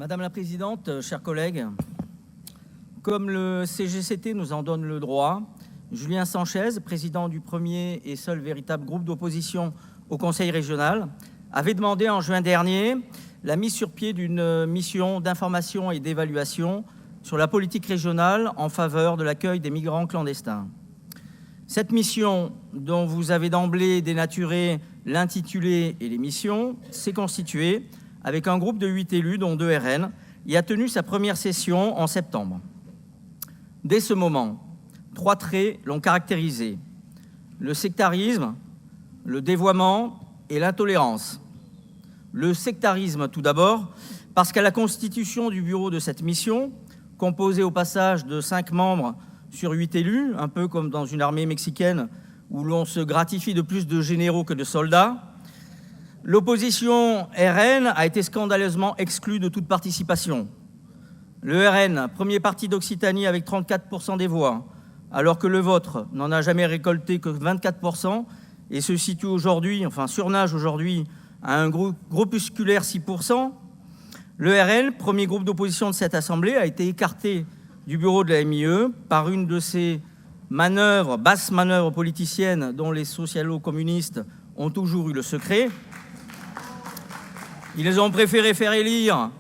Madame la Présidente, chers collègues, comme le CGCT nous en donne le droit, Julien Sanchez, président du premier et seul véritable groupe d'opposition au Conseil régional, avait demandé en juin dernier la mise sur pied d'une mission d'information et d'évaluation sur la politique régionale en faveur de l'accueil des migrants clandestins. Cette mission, dont vous avez d'emblée dénaturé l'intitulé et les missions, s'est constituée avec un groupe de 8 élus, dont 2 RN, et a tenu sa première session en septembre. Dès ce moment, 3 traits l'ont caractérisé: le sectarisme, le dévoiement et l'intolérance. Le sectarisme tout d'abord, parce qu'à la constitution du bureau de cette mission, composée au passage de 5 membres sur 8 élus, un peu comme dans une armée mexicaine où l'on se gratifie de plus de généraux que de soldats, l'opposition RN a été scandaleusement exclue de toute participation. Le RN, premier parti d'Occitanie avec 34% des voix, alors que le vôtre n'en a jamais récolté que 24% et se situe aujourd'hui, enfin surnage aujourd'hui, à un groupusculaire 6%. Le RN, premier groupe d'opposition de cette Assemblée, a été écarté du bureau de la MIE par une de ces manœuvres, basses manœuvres politiciennes dont les socialo-communistes ont toujours eu le secret. Ils ont préféré faire élire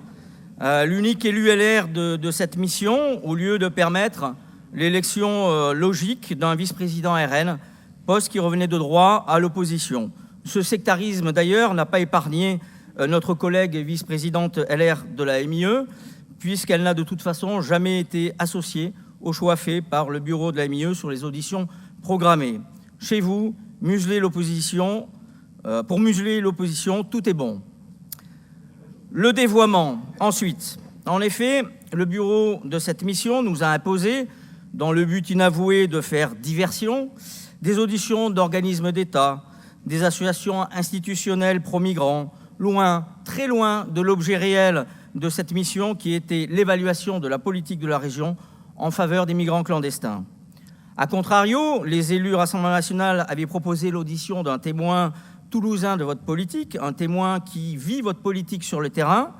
l'unique élu LR de cette mission au lieu de permettre l'élection logique d'un vice-président RN, poste qui revenait de droit à l'opposition. Ce sectarisme, d'ailleurs, n'a pas épargné notre collègue vice-présidente LR de la MIE, puisqu'elle n'a de toute façon jamais été associée au choix fait par le bureau de la MIE sur les auditions programmées. Chez vous, pour museler l'opposition, tout est bon. Le dévoiement, ensuite. En effet, le bureau de cette mission nous a imposé, dans le but inavoué de faire diversion, des auditions d'organismes d'État, des associations institutionnelles pro-migrants, loin, très loin de l'objet réel de cette mission qui était l'évaluation de la politique de la région en faveur des migrants clandestins. A contrario, les élus Rassemblement national avaient proposé l'audition d'un témoin toulousain de votre politique, un témoin qui vit votre politique sur le terrain,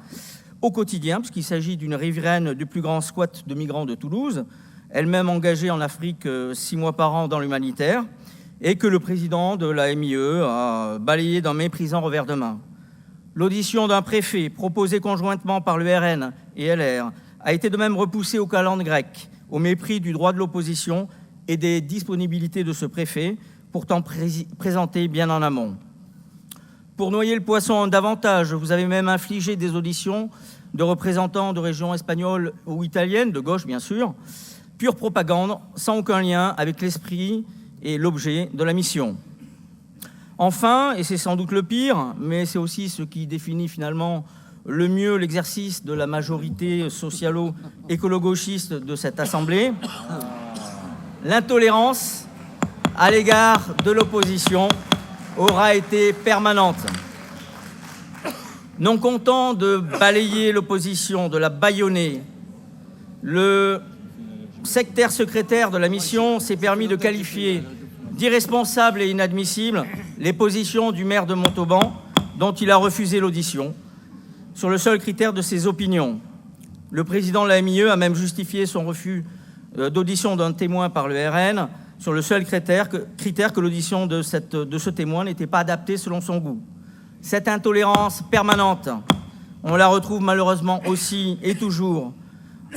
au quotidien, puisqu'il s'agit d'une riveraine du plus grand squat de migrants de Toulouse, elle-même engagée en Afrique 6 mois par an dans l'humanitaire, et que le président de la MIE a balayé d'un méprisant revers de main. L'audition d'un préfet, proposée conjointement par le RN et LR, a été de même repoussée aux calendes grecques, au mépris du droit de l'opposition et des disponibilités de ce préfet, pourtant présenté bien en amont. Pour noyer le poisson davantage, vous avez même infligé des auditions de représentants de régions espagnoles ou italiennes, de gauche bien sûr, pure propagande, sans aucun lien avec l'esprit et l'objet de la mission. Enfin, et c'est sans doute le pire, mais c'est aussi ce qui définit finalement le mieux l'exercice de la majorité socialo-écolo-gauchiste de cette Assemblée, l'intolérance à l'égard de l'opposition aura été permanente. Non content de balayer l'opposition, de la bâillonner, le sectaire secrétaire de la mission s'est permis de qualifier d'irresponsables et inadmissibles les positions du maire de Montauban, dont il a refusé l'audition, sur le seul critère de ses opinions. Le président de la MIE a même justifié son refus d'audition d'un témoin par le RN sur le seul critère que l'audition de ce témoin n'était pas adaptée selon son goût. Cette intolérance permanente, on la retrouve malheureusement aussi et toujours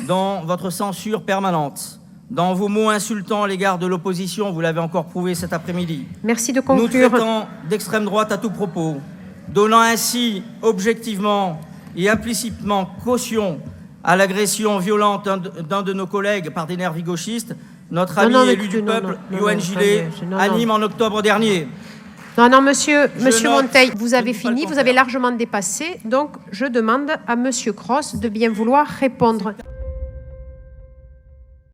dans votre censure permanente, dans vos mots insultants à l'égard de l'opposition, vous l'avez encore prouvé cet après-midi. Merci de conclure. Nous traitant d'extrême droite à tout propos, donnant ainsi objectivement et implicitement caution à l'agression violente d'un de nos collègues par des nervis gauchistes, notre ami élu du peuple, Yoann Gillet, à Nîmes en octobre dernier. Non, monsieur Monteil, vous avez fini, vous avez largement dépassé, donc je demande à monsieur Cros de bien vouloir répondre.